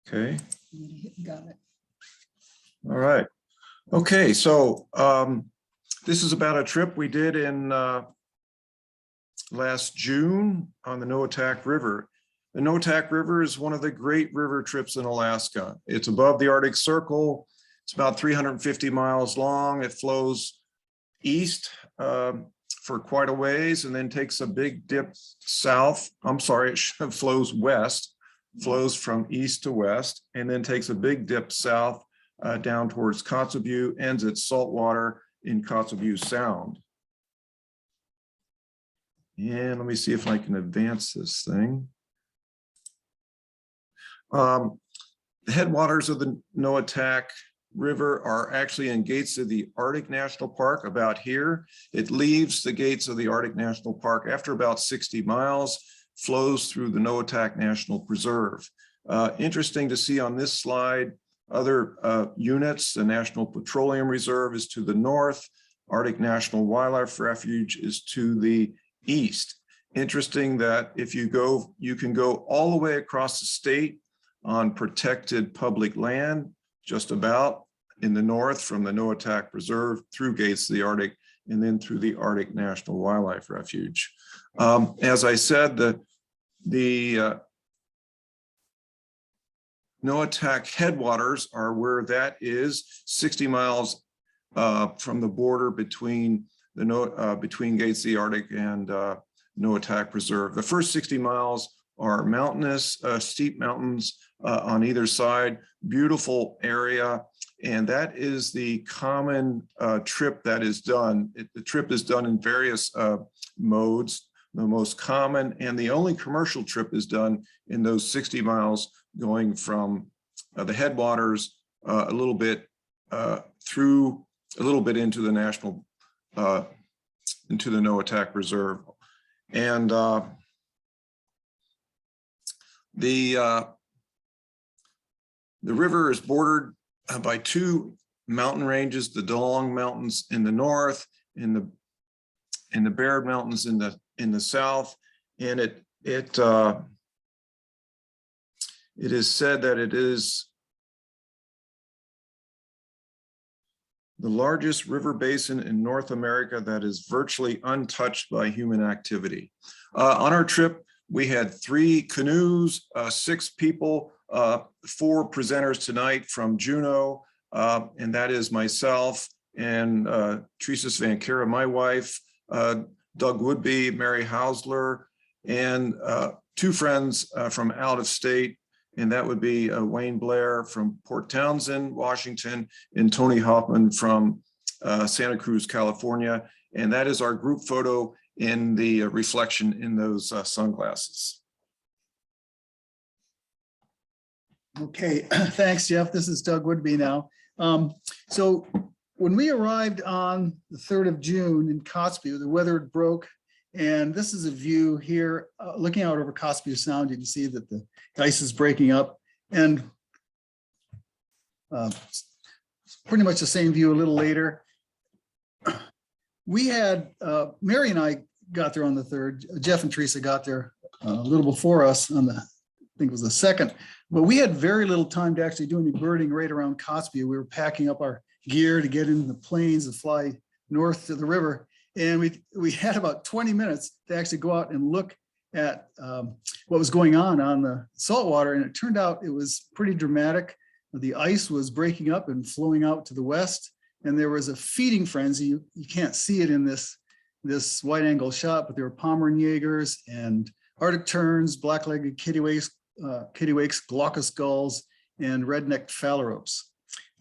Okay. Got it. All right. Okay. So this is about a trip we did in last June on the Noatak River. The Noatak River is one of the great river trips in Alaska. It's above the Arctic Circle. It's about 350 miles long. It flows east for quite a ways and then takes a big dip south. I'm sorry, it flows west, flows from east to west, and then takes a big dip south down towards Kotzebue, ends at saltwater in Kotzebue Sound. And let me see if I can advance this thing. The headwaters of the Noatak River are actually in gates of the Arctic National Park about here. It leaves the gates of the Arctic National Park after about 60 miles, flows through the Noatak National Preserve. Interesting to see on this slide, other units. The National Petroleum Reserve is to the north. Arctic National Wildlife Refuge is to the east. Interesting that if you go, you can go all the way across the state on protected public land, just about in the north from the Noatak Preserve through gates of the Arctic and then through the Arctic National Wildlife Refuge. As I said, the Noatak headwaters are where that is, 60 miles from the border between between gates of the Arctic and Noatak Preserve. The first 60 miles are mountainous, steep mountains on either side, beautiful area. And that is the common trip that is done. The trip is done in various modes. The most common and the only commercial trip is done in those 60 miles going from the headwaters a little bit through a little bit into the national, into the Noatak Reserve. And the river is bordered by two mountain ranges, the Dalong Mountains in the north, and the Baird Mountains in the south. And it is said that it is the largest river basin in North America that is virtually untouched by human activity. On our trip, we had 3 canoes, 6 people, 4 presenters tonight from Juneau, and that is myself and Teresa Svankera, my wife, Doug Woodby, Mary Hausler, and 2 friends from out of state, and that would be Wayne Blair from Port Townsend, Washington, and Tony Hoffman from Santa Cruz, California. And that is our group photo in the reflection in those sunglasses. Okay, thanks, Jeff. This is Doug Woodby now. So when we arrived on the 3rd of June in Kotzebue, the weather broke. And this is a view here, looking out over Kotzebue Sound. You can see that the ice is breaking up, and pretty much the same view a little later. We had, Mary and I got there on the 3rd. Jeff and Teresa got there a little before us on the, I think it was the 2nd, but we had very little time to actually do any birding right around Kotzebue. We were packing up our gear to get into the planes and fly north to the river. And we had about 20 minutes to actually go out and look at what was going on the saltwater. And it turned out it was pretty dramatic. The ice was breaking up and flowing out to the west. And there was a feeding frenzy. You can't see it in this wide angle shot, but there were Pomeranian Jaegers and Arctic terns, black-legged kittiwakes, glaucous gulls, and red-necked phalaropes.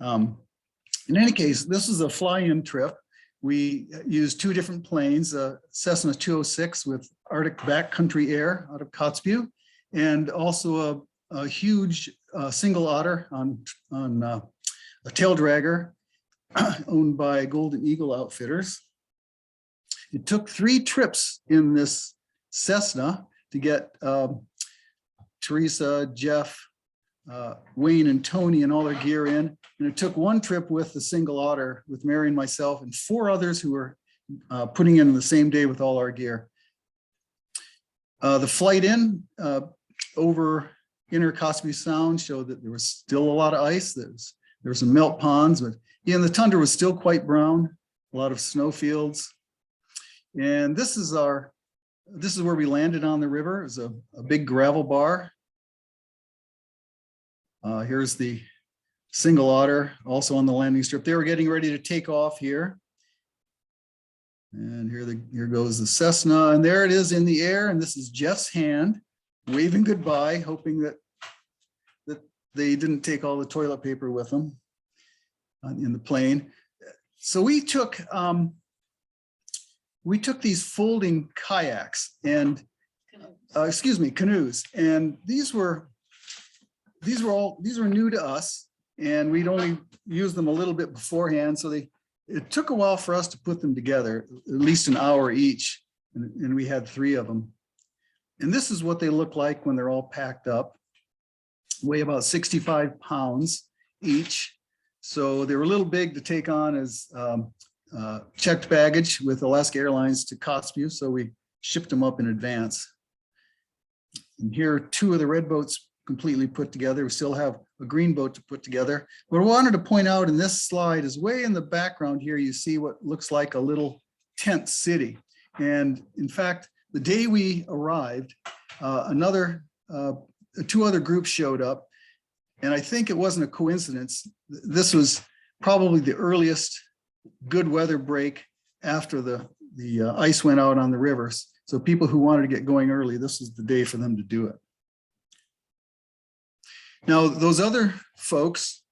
In any case, this is a fly-in trip. We used 2 different planes, Cessna 206 with Arctic backcountry air out of Kotzebue, and also a huge single otter on a tail dragger owned by Golden Eagle Outfitters. It took 3 trips in this Cessna to get Teresa, Jeff, Wayne and Tony and all their gear in. And it took 1 trip with the single otter with Mary and myself and 4 others who were putting in the same day with all our gear. The flight in over inner Caspian Sound showed that there was still a lot of ice. There were some melt ponds, but the tundra was still quite brown, a lot of snow fields. And this is where we landed on the river. It was a big gravel bar. Here's the single otter also on the landing strip. They were getting ready to take off here. And here goes the Cessna, and there it is in the air. And this is Jeff's hand waving goodbye, hoping that they didn't take all the toilet paper with them in the plane. So we took these folding kayaks and canoes, and these were new to us, and we'd only used them a little bit beforehand. So it took a while for us to put them together, at least an hour each, and we had 3 of them. And this is what they look like when they're all packed up. Weigh about 65 pounds each. So they were a little big to take on as checked baggage with Alaska Airlines to Kotzebue. So we shipped them up in advance. And here are 2 of the red boats completely put together. We still have a green boat to put together. What I wanted to point out in this slide is way in the background here, you see what looks like a little tent city. And in fact, the day we arrived, 2 other groups showed up. And I think it wasn't a coincidence. This was probably the earliest good weather break after the ice went out on the rivers. So people who wanted to get going early, this was the day for them to do it. Now, those other folks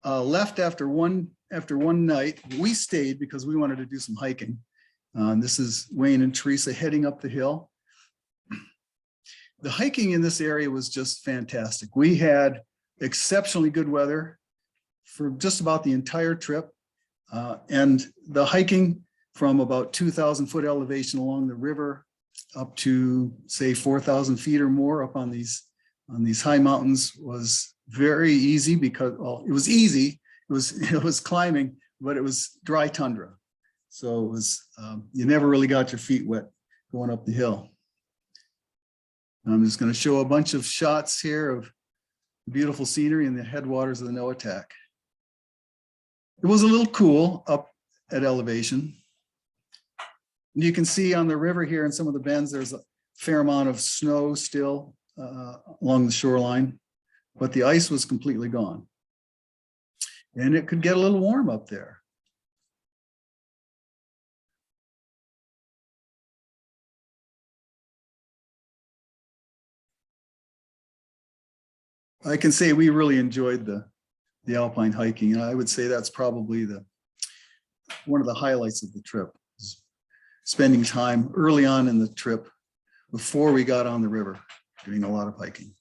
left after one night. We stayed because we wanted to do some hiking. This is Wayne and Teresa heading up the hill. The hiking in this area was just fantastic. We had exceptionally good weather for just about the entire trip. And the hiking from about 2,000 foot elevation along the river up to say 4,000 feet or more up on these high mountains was very easy because, well, it was easy. It was climbing, but it was dry tundra. So it was, you never really got your feet wet going up the hill. I'm just going to show a bunch of shots here of beautiful scenery in the headwaters of the Noatak. It was a little cool up at elevation. You can see on the river here in some of the bends, there's a fair amount of snow still along the shoreline, but the ice was completely gone. And it could get a little warm up there. I can say we really enjoyed the alpine hiking, and I would say that's probably one of the highlights of the trip, is spending time early on in the trip before we got on the river, doing a lot of hiking.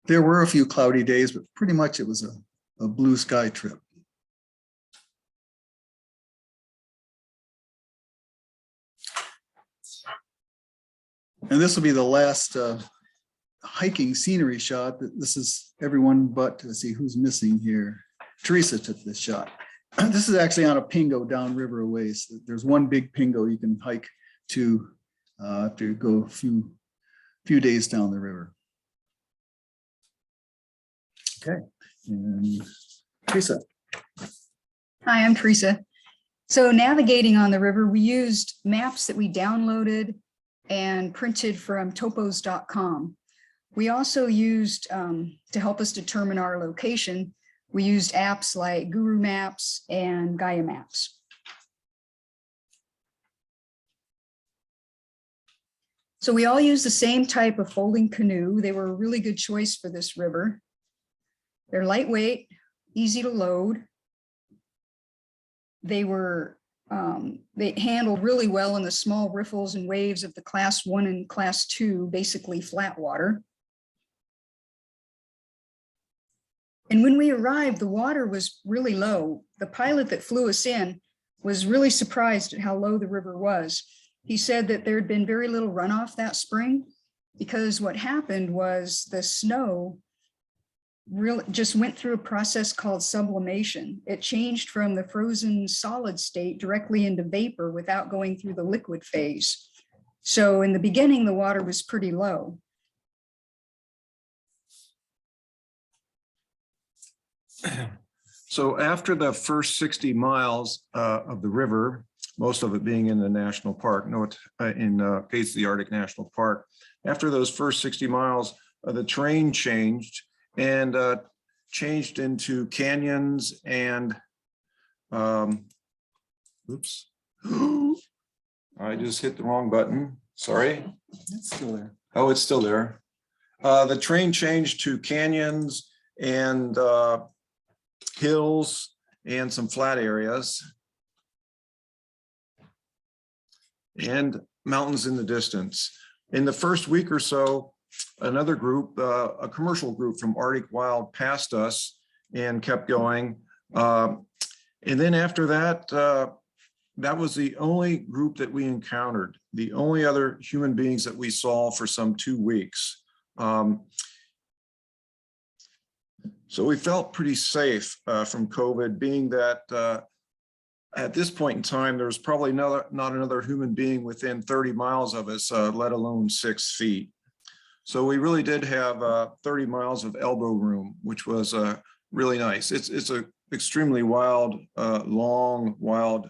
There were a few cloudy days, but pretty much it was a blue sky trip. And this will be the last hiking scenery shot. This is everyone but, let's see who's missing here. Teresa took this shot. This is actually on a pingo downriver a ways. There's one big pingo you can hike to go a few days down the river. Okay, and Teresa. Hi, I'm Teresa. So navigating on the river, we used maps that we downloaded and printed from topos.com. We also used, to help us determine our location, we used apps like Guru Maps and Gaia Maps. So we all use the same type of folding canoe. They were a really good choice for this river. They're lightweight, easy to load. They handled really well in the small riffles and waves of the class 1 and class 2, basically flat water. And when we arrived, the water was really low. The pilot that flew us in was really surprised at how low the river was. He said that there had been very little runoff that spring, because what happened was the snow really just went through a process called sublimation. It changed from the frozen solid state directly into vapor without going through the liquid phase. So in the beginning, the water was pretty low. So after the first 60 miles of the river, most of it being in the national park, in Gates of the Arctic National Park, after those first 60 miles, the terrain changed and changed into canyons and, oops, I just hit the wrong button. Sorry. It's still there. Oh, it's still there. The terrain changed to canyons and hills and some flat areas and mountains in the distance. In the first week or so, another group, a commercial group from Arctic Wild passed us and kept going. And then after that, that was the only group that we encountered, the only other human beings that we saw for some 2 weeks. So we felt pretty safe from COVID, being that at this point in time, there was probably not another human being within 30 miles of us, let alone 6 feet. So we really did have 30 miles of elbow room, which was really nice. It's a extremely wild, long, wild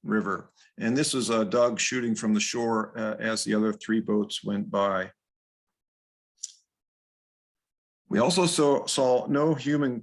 river. And this is Doug shooting from the shore as the other 3 boats went by. We also saw no human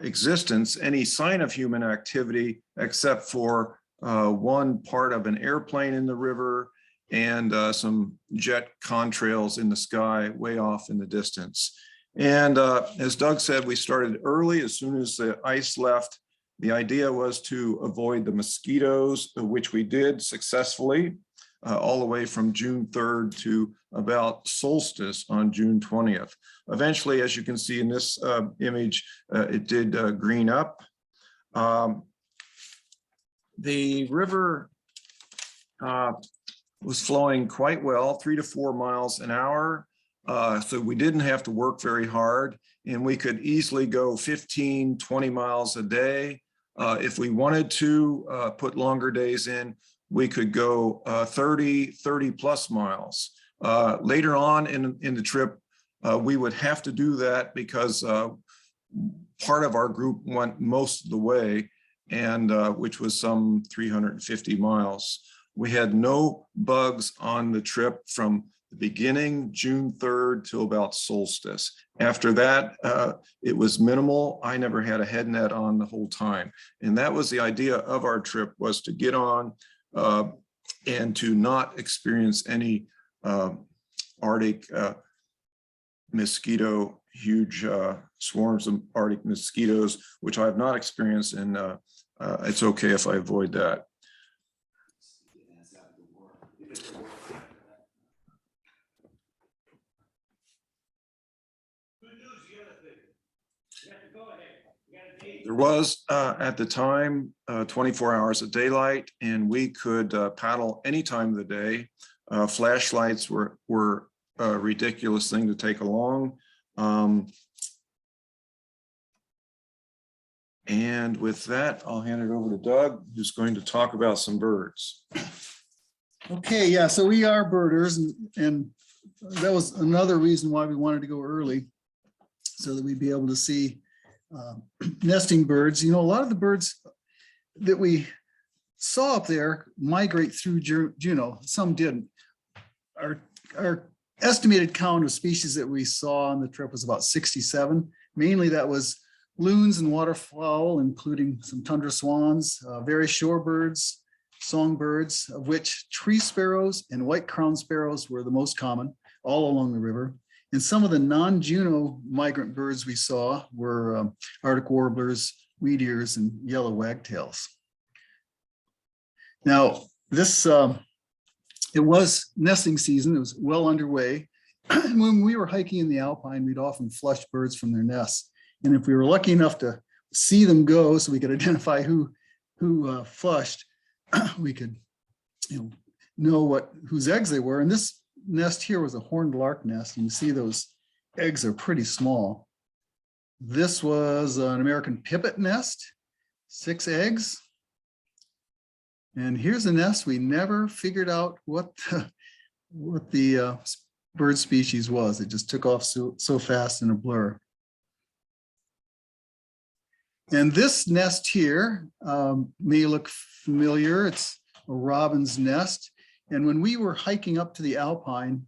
existence, any sign of human activity, except for one part of an airplane in the river and some jet contrails in the sky way off in the distance. And as Doug said, we started early. As soon as the ice left, the idea was to avoid the mosquitoes, which we did successfully, all the way from June 3rd to about solstice on June 20th. Eventually, as you can see in this image, it did green up. The river was flowing quite well, 3 to 4 miles an hour. So we didn't have to work very hard, and we could easily go 15, 20 miles a day. If we wanted to put longer days in, we could go 30 plus miles. Later on in the trip, we would have to do that because part of our group went most of the way, and which was some 350 miles. We had no bugs on the trip from the beginning, June 3rd, till about solstice. After that, it was minimal. I never had a head net on the whole time. And that was the idea of our trip, was to get on and to not experience any Arctic mosquito, huge swarms of Arctic mosquitoes, which I have not experienced, and it's okay if I avoid that. There was at the time 24 hours of daylight, and we could paddle any time of the day. Flashlights were a ridiculous thing to take along. And with that, I'll hand it over to Doug, who's going to talk about some birds. Okay, yeah, so we are birders, and that was another reason why we wanted to go early, so that we'd be able to see nesting birds. You know, a lot of the birds that we saw up there migrate through Juneau. Some didn't. Our estimated count of species that we saw on the trip was about 67. Mainly that was loons and waterfowl, including some tundra swans, various shorebirds, songbirds, of which tree sparrows and white crowned sparrows were the most common all along the river. And some of the non-Juneau migrant birds we saw were Arctic warblers, wheat ears, and yellow wagtails. Now, this, it was nesting season. It was well underway. And when we were hiking in the Alpine, we'd often flush birds from their nests. And if we were lucky enough to see them go, so we could identify who flushed, we could, know whose eggs they were. And this nest here was a horned lark nest. And you see those eggs are pretty small. This was an American pipit nest, 6 eggs. And here's a nest we never figured out what the bird species was. It just took off so fast in a blur. And this nest here may look familiar. It's a robin's nest. And when we were hiking up to the Alpine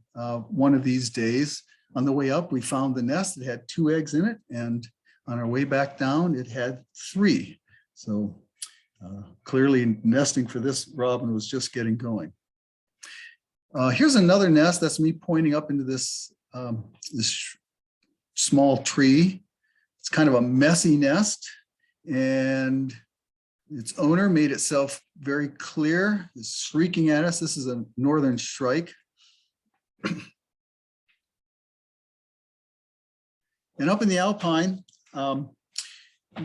one of these days, on the way up, we found the nest. It had 2 eggs in it. And on our way back down, it had 3. So clearly nesting for this robin was just getting going. Here's another nest. That's me pointing up into this small tree. It's kind of a messy nest, and its owner made itself very clear. It's shrieking at us. This is a northern shrike. And up in the Alpine,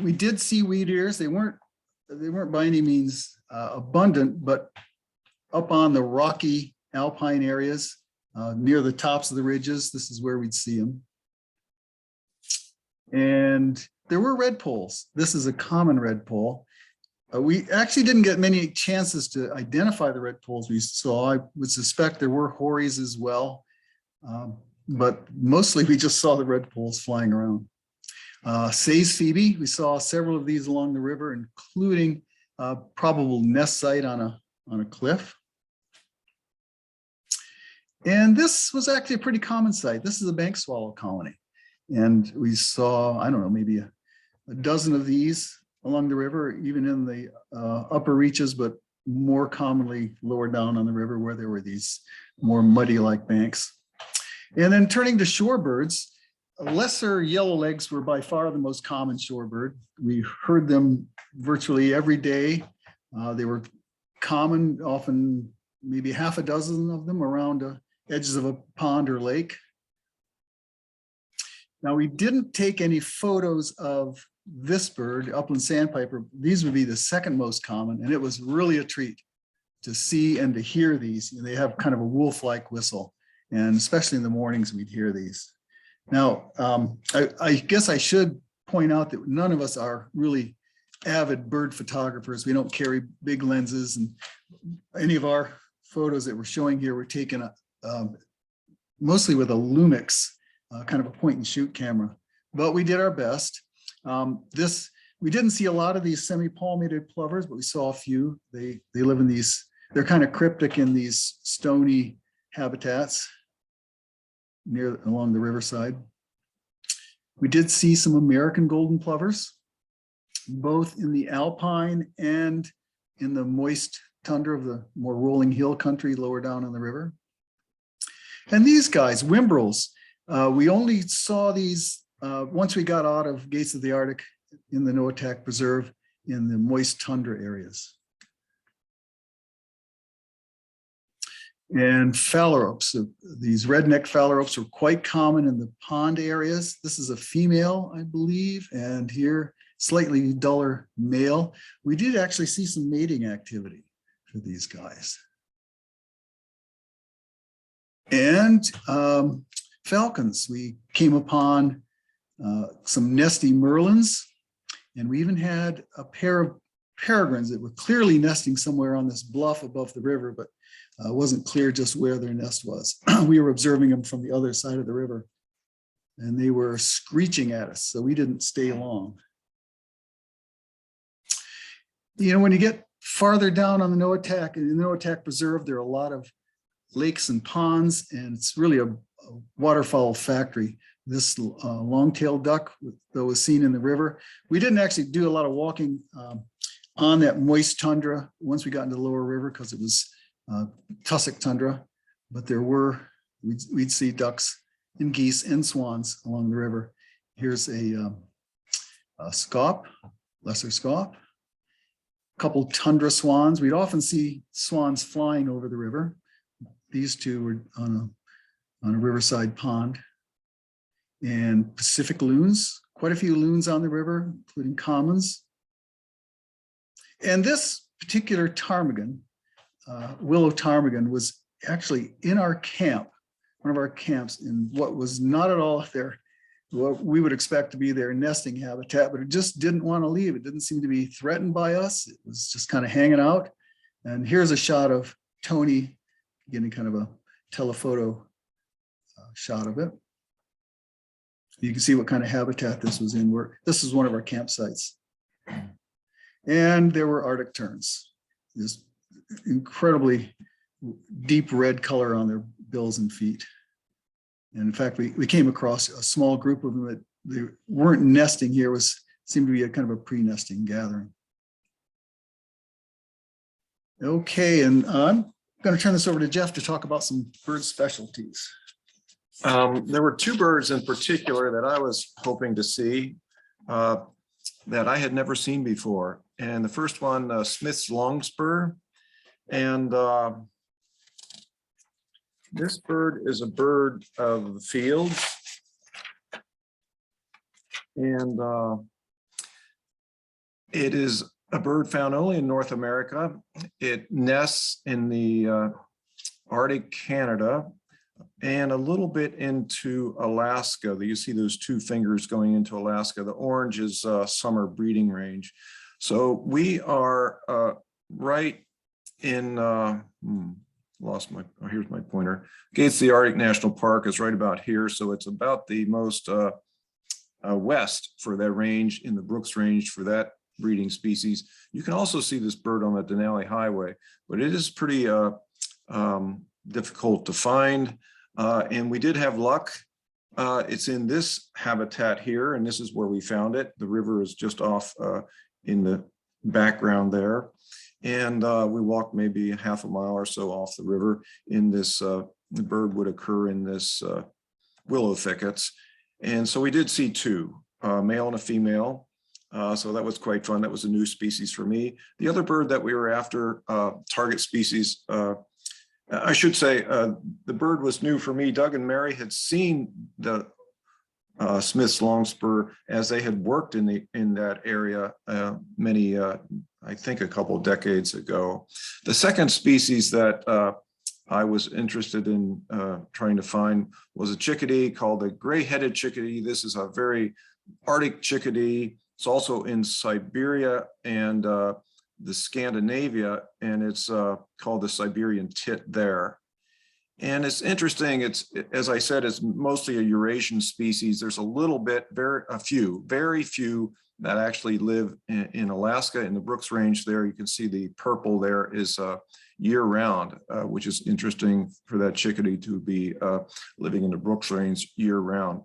we did see wheat ears. They weren't by any means abundant, but up on the rocky Alpine areas near the tops of the ridges, this is where we'd see them. And there were redpolls. This is a common redpoll. We actually didn't get many chances to identify the redpolls we saw. I would suspect there were hories as well, but mostly we just saw the redpolls flying around. Say's phoebe, we saw several of these along the river, including a probable nest site on a cliff. And this was actually a pretty common site. This is a bank swallow colony. And we saw, I don't know, maybe a dozen of these along the river, even in the upper reaches, but more commonly lower down on the river where there were these more muddy-like banks. And then turning to shorebirds, lesser yellowlegs were by far the most common shorebird. We heard them virtually every day. They were common, often maybe half a dozen of them around the edges of a pond or lake. Now, we didn't take any photos of this bird, upland sandpiper. These would be the second most common, and it was really a treat to see and to hear these. They have kind of a wolf-like whistle, and especially in the mornings, we'd hear these. Now, I guess I should point out that none of us are really avid bird photographers. We don't carry big lenses, and any of our photos that we're showing here were taken mostly with a Lumix, kind of a point and shoot camera, but we did our best. We didn't see a lot of these semi-palmated plovers, but we saw a few. They live in these, they're kind of cryptic in these stony habitats along the riverside. We did see some American golden plovers, both in the alpine and in the moist tundra of the more rolling hill country lower down on the river. And these guys, whimbrels, we only saw these once we got out of Gates of the Arctic in the Noatak Preserve in the moist tundra areas. And phalaropes, these redneck phalaropes are quite common in the pond areas. This is a female, I believe, and here slightly duller male. We did actually see some mating activity for these guys. And falcons, we came upon some nesty merlins, and we even had a pair of peregrines that were clearly nesting somewhere on this bluff above the river, but it wasn't clear just where their nest was. We were observing them from the other side of the river, and they were screeching at us, so we didn't stay long. You know, when you get farther down on the Noatak, in the Noatak Preserve, there are a lot of lakes and ponds, and it's really a waterfowl factory. This long-tailed duck that was seen in the river. We didn't actually do a lot of walking on that moist tundra once we got into the lower river because it was tussock tundra, but there were, we'd see ducks and geese and swans along the river. Here's a scaup, lesser scaup, a couple tundra swans. We'd often see swans flying over the river. These two were on a riverside pond. And Pacific loons, quite a few loons on the river, including commons. And this particular ptarmigan, willow ptarmigan was actually in our camp, one of our camps, in what was not at all what we would expect to be their nesting habitat, but it just didn't want to leave. It didn't seem to be threatened by us. It was just kind of hanging out. And here's a shot of Tony getting kind of a telephoto shot of it. You can see what kind of habitat this was in. This is one of our campsites. And there were Arctic terns, this incredibly deep red color on their bills and feet. And in fact, we came across a small group of them that they weren't nesting here, seemed to be a kind of a pre-nesting gathering. Okay, and I'm going to turn this over to Jeff to talk about some bird specialties. There were two birds in particular that I was hoping to see that I had never seen before. And the first one, Smith's longspur. And this bird is a bird of the field. And it is a bird found only in North America. It nests in the Arctic Canada and a little bit into Alaska. You see those two fingers going into Alaska. The orange is summer breeding range. So we are right in, here's my pointer. Gates of the Arctic National Park is right about here. So it's about the most west for that range, in the Brooks Range for that breeding species. You can also see this bird on the Denali Highway, but it is pretty difficult to find. And we did have luck. It's in this habitat here, and this is where we found it. The river is just off in the background there. And we walked maybe half a mile or so off the river in this, the bird would occur in this willow thickets. And so we did see two, a male and a female. So that was quite fun. That was a new species for me. The other bird that we were after, target species, I should say the bird was new for me. Doug and Mary had seen the Smith's longspur as they had worked in that area many, I think a couple of decades ago. The second species that I was interested in trying to find was a chickadee called the gray-headed chickadee. This is a very Arctic chickadee. It's also in Siberia and the Scandinavia, and it's called the Siberian tit there. And it's interesting, it's, as I said, it's mostly a Eurasian species. There's a little bit, very few that actually live in Alaska, in the Brooks Range there. You can see the purple there is year round, which is interesting for that chickadee to be living in the Brooks Range year round.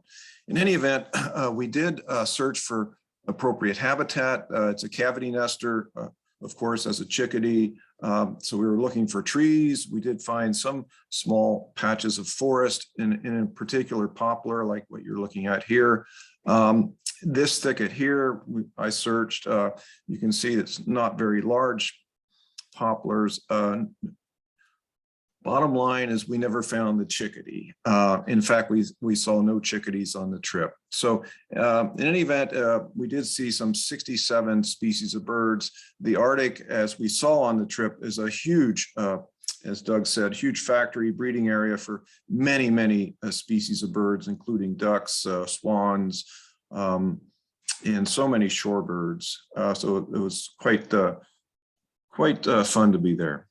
In any event, we did search for appropriate habitat. It's a cavity nester, of course, as a chickadee. So we were looking for trees. We did find some small patches of forest, in particular poplar, like what you're looking at here. This thicket here, I searched. You can see it's not very large poplars. Bottom line is we never found the chickadee. In fact, we saw no chickadees on the trip. So in any event, we did see some 67 species of birds. The Arctic, as we saw on the trip, is a huge, as Doug said, huge factory breeding area for many, many species of birds, including ducks, swans, and so many shorebirds. So it was quite fun to be there.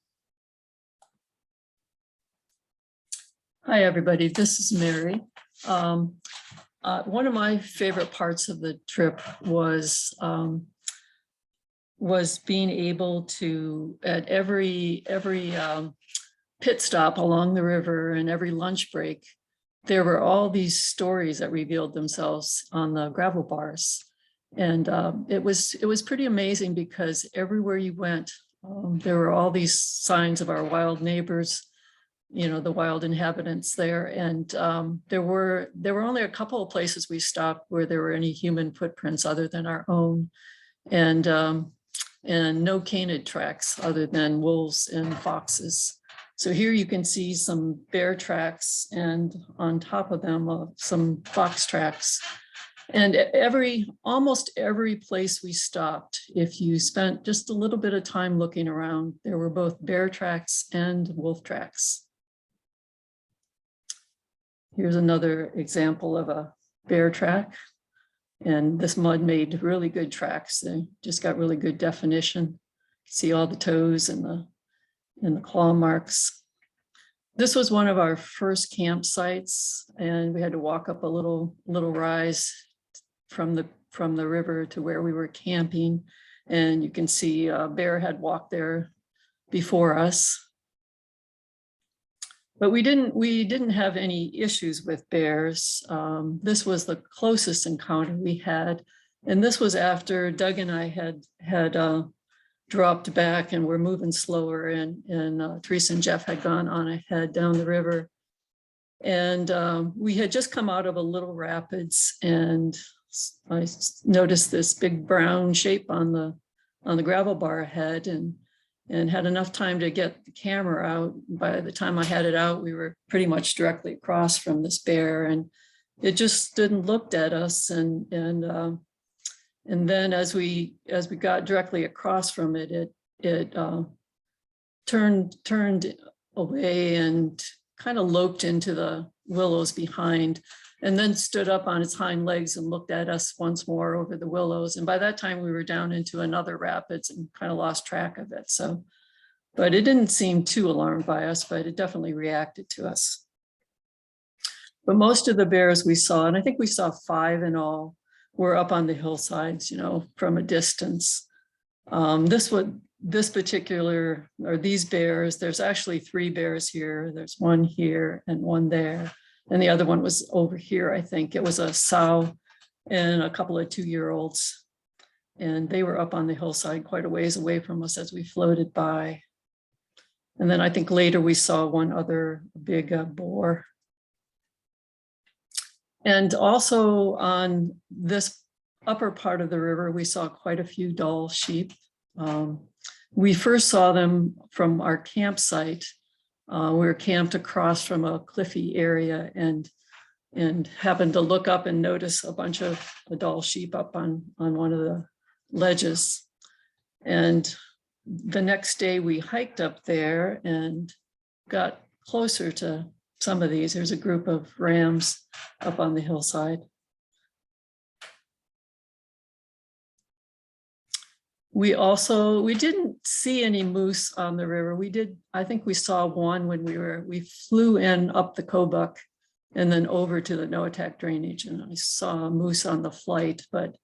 Hi, everybody. This is Mary. One of my favorite parts of the trip was being able to, at every pit stop along the river and every lunch break, there were all these stories that revealed themselves on the gravel bars. And it was pretty amazing because everywhere you went, there were all these signs of our wild neighbors, you know, the wild inhabitants there. And there were only a couple of places we stopped where there were any human footprints other than our own, and no canid tracks other than wolves and foxes. So here you can see some bear tracks, and on top of them some fox tracks. And almost every place we stopped, if you spent just a little bit of time looking around, there were both bear tracks and wolf tracks. Here's another example of a bear track. And this mud made really good tracks. They just got really good definition. See all the toes and the claw marks. This was one of our first campsites, and we had to walk up a little rise from the river to where we were camping. And you can see a bear had walked there before us. But we didn't have any issues with bears. This was the closest encounter we had. And this was after Doug and I had dropped back and were moving slower, and Teresa and Jeff had gone on ahead down the river. And we had just come out of a little rapids, and I noticed this big brown shape on the gravel bar ahead, and had enough time to get the camera out. By the time I had it out, we were pretty much directly across from this bear, and it just stood and looked at us. And then as we got directly across from it, it turned away and kind of loped into the willows behind, and then stood up on its hind legs and looked at us once more over the willows. And by that time we were down into another rapids and kind of lost track of it. So, but it didn't seem too alarmed by us, but it definitely reacted to us. But most of the bears we saw, and I think we saw 5 in all, were up on the hillsides, from a distance. These bears, there's actually 3 bears here. There's one here and one there. And the other one was over here, I think. It was a sow and a couple of 2-year-olds. And they were up on the hillside quite a ways away from us as we floated by. And then I think later we saw one other big boar. And also on this upper part of the river, we saw quite a few Dall sheep. We first saw them from our campsite. We were camped across from a cliffy area, and happened to look up and notice a bunch of the Dall sheep up on one of the ledges. And the next day we hiked up there and got closer to some of these. There's a group of rams up on the hillside. We didn't see any moose on the river. I think we saw one when we flew in up the Kobuk and then over to the Noatak drainage, and I saw a moose on the flight, but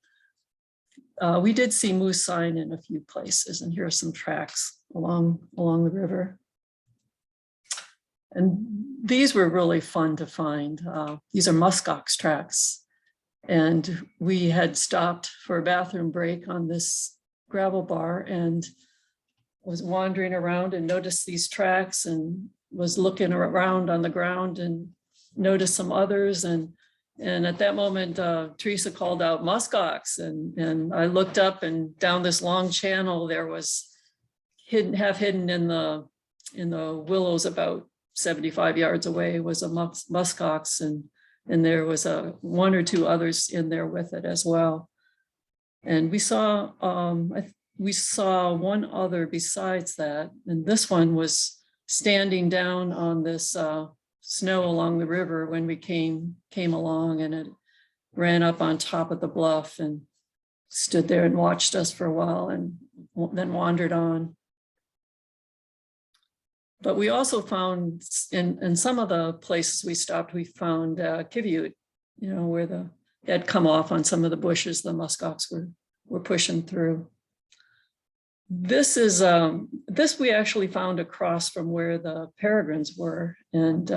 we did see moose sign in a few places, and here are some tracks along the river. And these were really fun to find. These are muskox tracks, and we had stopped for a bathroom break on this gravel bar and was wandering around and noticed these tracks, and was looking around on the ground and noticed some others. And at that moment, Teresa called out muskox, and I looked up, and down this long channel there was half hidden in the willows about 75 yards away was a muskox, and there was 1 or 2 others in there with it as well. And we saw one other besides that, and this one was standing down on this snow along the river when we came along, and it ran up on top of the bluff and stood there and watched us for a while, and then wandered on. But we also found in some of the places we stopped, we found kiviute, where they had come off on some of the bushes the muskox were pushing through. This we actually found across from where the peregrines were. And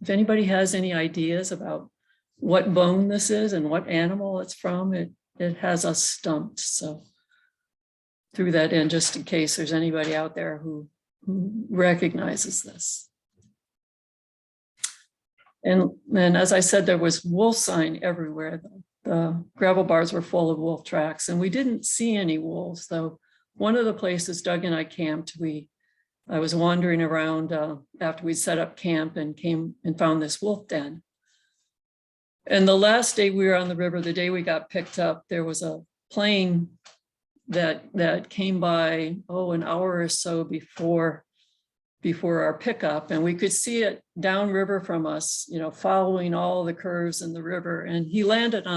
if anybody has any ideas about what bone this is and what animal it's from, it has us stumped. So threw that in just in case there's anybody out there who recognizes this. And as I said, there was wolf sign everywhere. The gravel bars were full of wolf tracks, and we didn't see any wolves, though. One of the places Doug and I camped, I was wandering around after we set up camp and came and found this wolf den. And the last day we were on the river, the day we got picked up, there was a plane that came by, an hour or so before our pickup, and we could see it downriver from us, following all the curves in the river. And he landed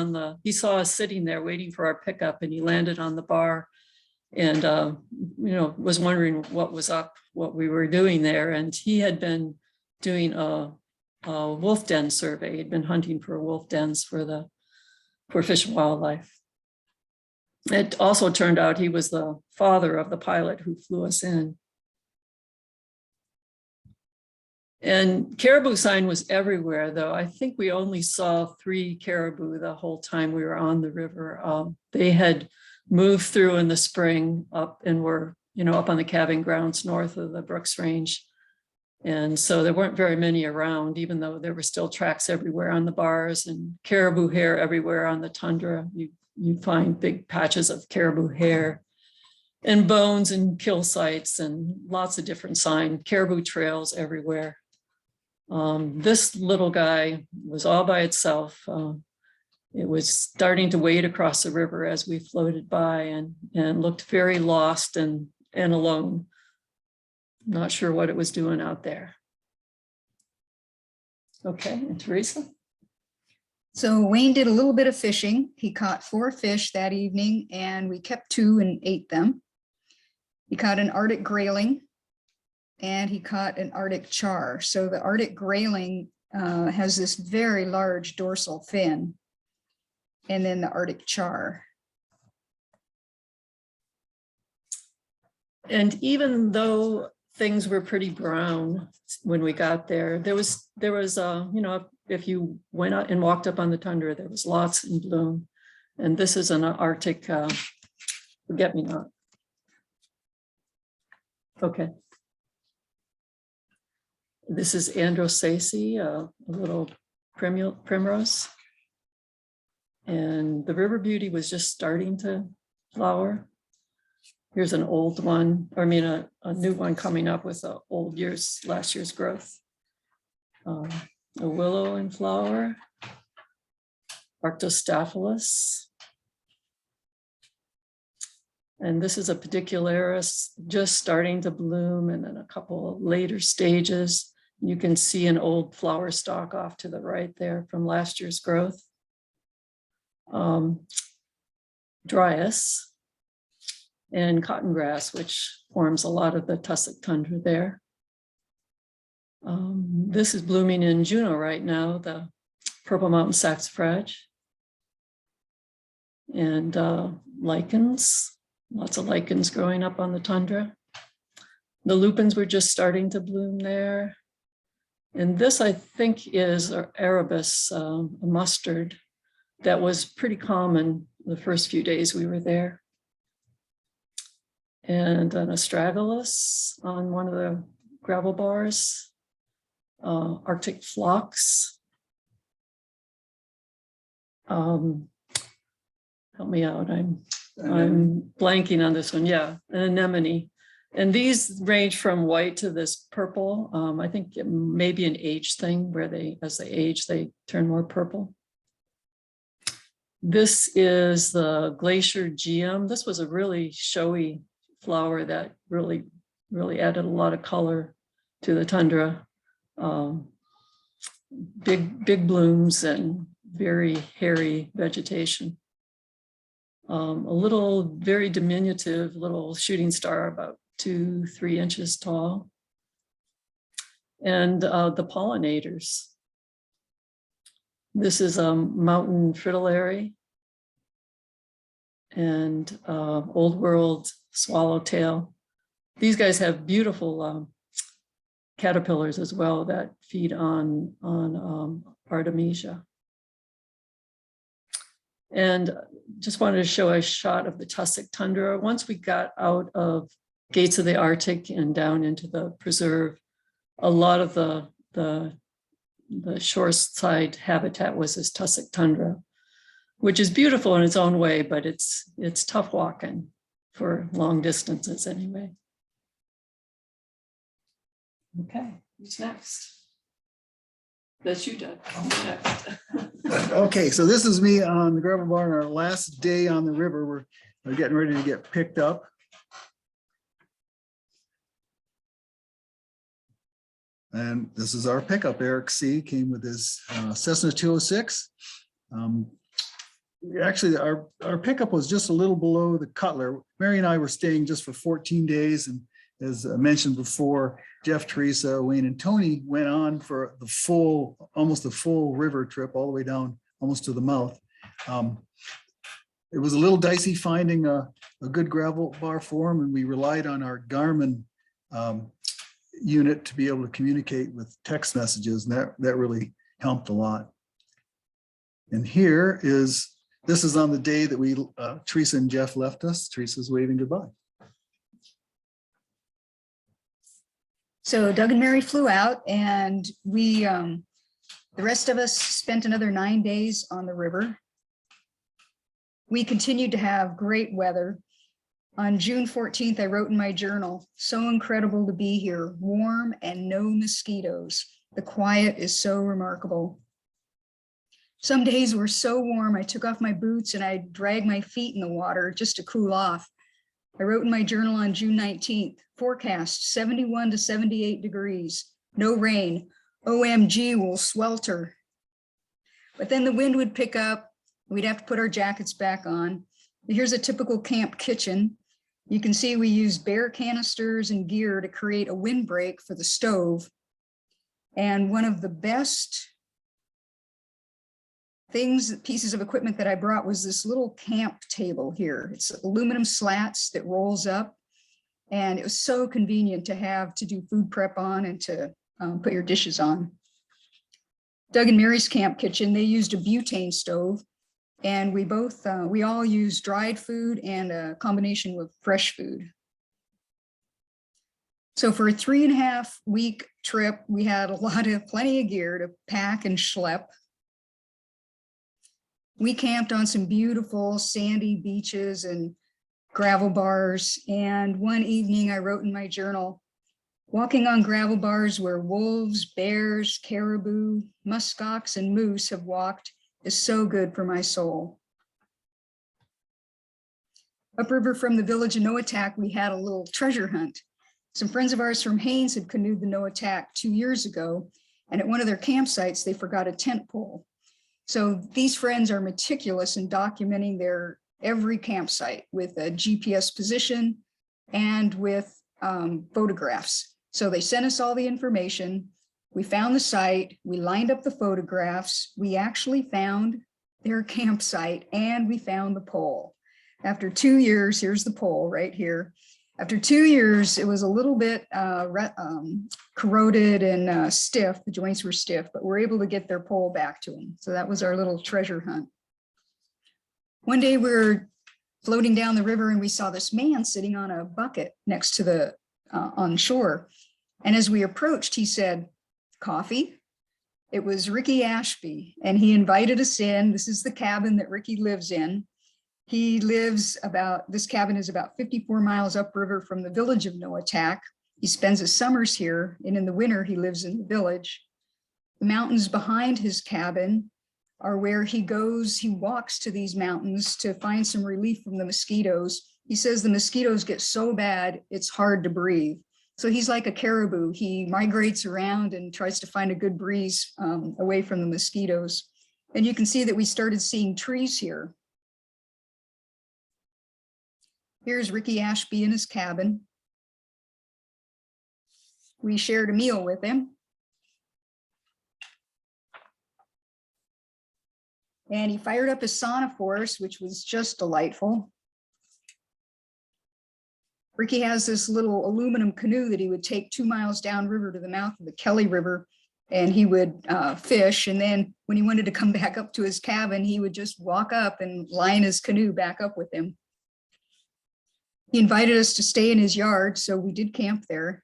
he saw us sitting there waiting for our pickup, and he landed on the bar and, was wondering what was up, what we were doing there. And he had been doing a wolf den survey. He'd been hunting for wolf dens for Fish and Wildlife. It also turned out he was the father of the pilot who flew us in. And caribou sign was everywhere, though. I think we only saw 3 caribou the whole time we were on the river. They had moved through in the spring up and were, up on the calving grounds north of the Brooks Range. And so there weren't very many around, even though there were still tracks everywhere on the bars and caribou hair everywhere on the tundra. You find big patches of caribou hair and bones and kill sites and lots of different sign, caribou trails everywhere. This little guy was all by itself. It was starting to wade across the river as we floated by and looked very lost and alone. Not sure what it was doing out there. Okay, and Teresa? So Wayne did a little bit of fishing. He caught 4 fish that evening, and we kept 2 and ate them. He caught an Arctic grayling, and he caught an Arctic char. So the Arctic grayling has this very large dorsal fin, and then the Arctic char. And even though things were pretty brown when we got there, there was if you went out and walked up on the tundra, there was lots in bloom. And this is an Arctic forget-me-not. Okay. This is Androsaceae, a little primrose. And the river beauty was just starting to flower. Here's an old one, a new one coming up with last year's growth. A willow in flower, Arctostaphylos. And this is a pedicularis just starting to bloom, and then a couple of later stages. You can see an old flower stalk off to the right there from last year's growth. Dryas and cotton grass, which forms a lot of the tussock tundra there. This is blooming in Juneau right now, the purple mountain saxifrage. And lichens, lots of lichens growing up on the tundra. The lupins were just starting to bloom there. And this, I think, is Arabis, a mustard that was pretty common the first few days we were there. And an astragalus on one of the gravel bars. Arctic phlox. Help me out. I'm blanking on this one. Yeah, an anemone. And these range from white to this purple. I think it may be an age thing where as they age, they turn more purple. This is the glacier geum. This was a really showy flower that really added a lot of color to the tundra. Big blooms and very hairy vegetation. A little, very diminutive little shooting star, about 2-3 inches tall. And the pollinators. This is a mountain fritillary and old world swallowtail. These guys have beautiful caterpillars as well that feed on Artemisia. And just wanted to show a shot of the tussock tundra. Once we got out of Gates of the Arctic and down into the preserve, a lot of the shore side habitat was this tussock tundra, which is beautiful in its own way, but it's tough walking for long distances anyway. Okay, who's next? That's you, Doug. Who's next? Okay, so this is me on the gravel bar on our last day on the river. We're getting ready to get picked up. And this is our pickup. Eric C. came with his Cessna 206. Actually, our pickup was just a little below the Cutler. Mary and I were staying just for 14 days. And as I mentioned before, Jeff, Teresa, Wayne, and Tony went on for the full, almost the full river trip all the way down almost to the mouth. It was a little dicey finding a good gravel bar for them, and we relied on our Garmin unit to be able to communicate with text messages, and that really helped a lot. And this is on the day that Teresa and Jeff left us. Teresa's waving goodbye. So Doug and Mary flew out, and we, the rest of us spent another 9 days on the river. We continued to have great weather. On June 14th, I wrote in my journal, "So incredible to be here, warm and no mosquitoes. The quiet is so remarkable." Some days were so warm, I took off my boots and I dragged my feet in the water just to cool off. I wrote in my journal on June 19th, "Forecast 71 to 78 degrees, no rain. OMG, we'll swelter." But then the wind would pick up. We'd have to put our jackets back on. Here's a typical camp kitchen. You can see we used bare canisters and gear to create a windbreak for the stove. And one of the best pieces of equipment that I brought was this little camp table here. It's aluminum slats that rolls up. And it was so convenient to have to do food prep on and to put your dishes on. Doug and Mary's camp kitchen, they used a butane stove. And we all used dried food and a combination with fresh food. So for a 3.5 week trip, we had plenty of gear to pack and schlep. We camped on some beautiful sandy beaches and gravel bars. And one evening I wrote in my journal, "Walking on gravel bars where wolves, bears, caribou, muskox, and moose have walked is so good for my soul." Upriver from the village of Noatak, we had a little treasure hunt. Some friends of ours from Haines had canoed the Noatak 2 years ago, and at one of their campsites, they forgot a tent pole. So these friends are meticulous in documenting their every campsite with a GPS position and with photographs. So they sent us all the information. We found the site, we lined up the photographs, we actually found their campsite, and we found the pole. After 2 years, here's the pole right here. After 2 years, it was a little bit corroded and stiff, the joints were stiff, but we're able to get their pole back to them. So that was our little treasure hunt. One day we were floating down the river and we saw this man sitting on a bucket next to the on shore. And as we approached, he said, "Coffee?" It was Ricky Ashby, and he invited us in. This is the cabin that Ricky lives in. This cabin is about 54 miles upriver from the village of Noatak. He spends his summers here, and in the winter, he lives in the village. The mountains behind his cabin are where he walks to these mountains to find some relief from the mosquitoes. He says the mosquitoes get so bad, it's hard to breathe. So he's like a caribou. He migrates around and tries to find a good breeze away from the mosquitoes. And you can see that we started seeing trees here. Here's Ricky Ashby in his cabin. We shared a meal with him. And he fired up his sauna for us, which was just delightful. Ricky has this little aluminum canoe that he would take 2 miles downriver to the mouth of the Kelly River, and he would fish. And then when he wanted to come back up to his cabin, he would just walk up and line his canoe back up with him. He invited us to stay in his yard, so we did camp there.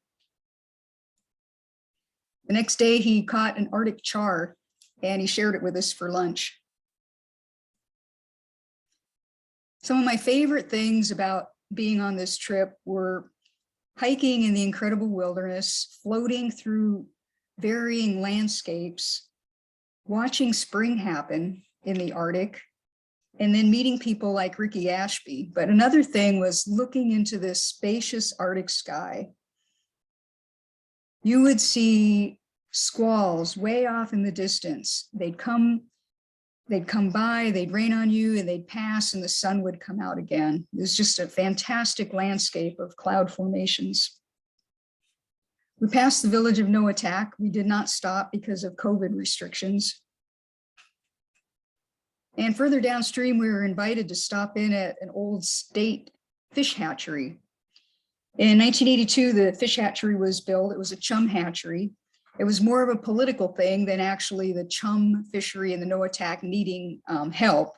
The next day, he caught an Arctic char, and he shared it with us for lunch. Some of my favorite things about being on this trip were hiking in the incredible wilderness, floating through varying landscapes, watching spring happen, in the Arctic, and then meeting people like Ricky Ashby. But another thing was looking into this spacious Arctic sky. You would see squalls way off in the distance. They'd come by, they'd rain on you, and they'd pass, and the sun would come out again. It was just a fantastic landscape of cloud formations. We passed the village of Noatak. We did not stop because of COVID restrictions. And further downstream, we were invited to stop in at an old state fish hatchery. In 1982, the fish hatchery was built. It was a chum hatchery. It was more of a political thing than actually the chum fishery and the Noatak needing help.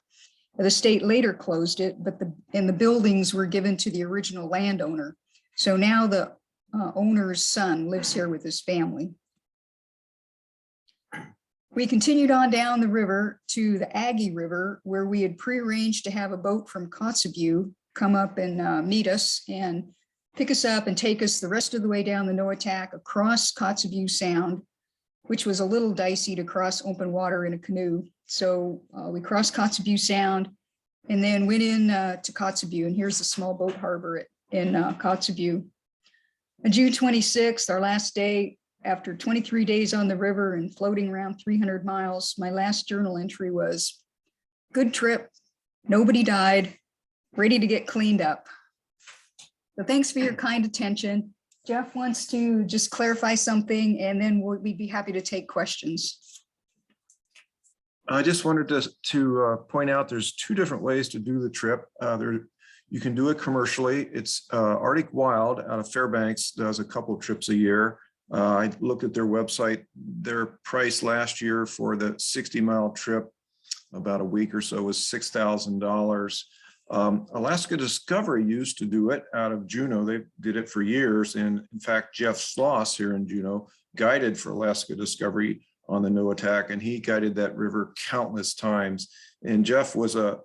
The state later closed it, but the buildings were given to the original landowner. So now the owner's son lives here with his family. We continued on down the river to the Aggie River, where we had prearranged to have a boat from Kotzebue come up and meet us and pick us up and take us the rest of the way down the Noatak across Kotzebue Sound, which was a little dicey to cross open water in a canoe. So we crossed Kotzebue Sound and then went in to Kotzebue. And here's the small boat harbor in Kotzebue. On June 26th, our last day, after 23 days on the river and floating around 300 miles, my last journal entry was, "Good trip, nobody died, ready to get cleaned up." So thanks for your kind attention. Jeff wants to just clarify something, and then we'd be happy to take questions. I just wanted to point out there's two different ways to do the trip. You can do it commercially. It's Arctic Wild out of Fairbanks does a couple trips a year. I looked at their website. Their price last year for the 60-mile trip, about a week or so, was $6,000. Alaska Discovery used to do it out of Juneau. They did it for years. And in fact, Jeff Sloss here in Juneau guided for Alaska Discovery on the Noatak, and he guided that river countless times. And Jeff was a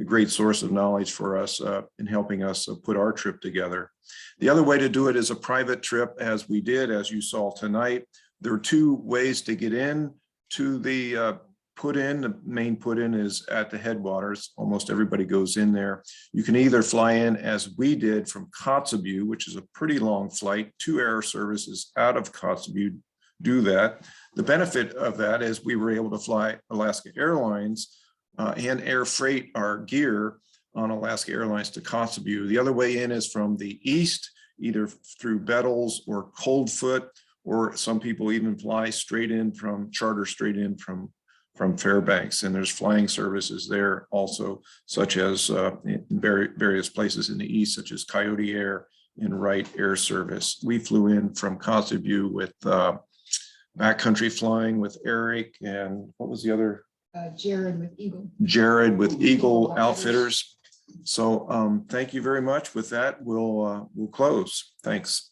great source of knowledge for us in helping us put our trip together. The other way to do it is a private trip, as we did, as you saw tonight. There are two ways to get in to the put-in. The main put-in is at the headwaters. Almost everybody goes in there. You can either fly in, as we did, from Kotzebue, which is a pretty long flight. 2 air services out of Kotzebue do that. The benefit of that is we were able to fly Alaska Airlines and air freight our gear on Alaska Airlines to Kotzebue. The other way in is from the east, either through Bettles or Coldfoot, or some people even fly straight in from from Fairbanks. And there's flying services there also, such as in various places in the east, such as Coyote Air and Wright Air Service. We flew in from Kotzebue with backcountry flying with Eric, and what was the other? Jared with Eagle. Jared with Eagle Outfitters. So thank you very much. With that, we'll close. Thanks.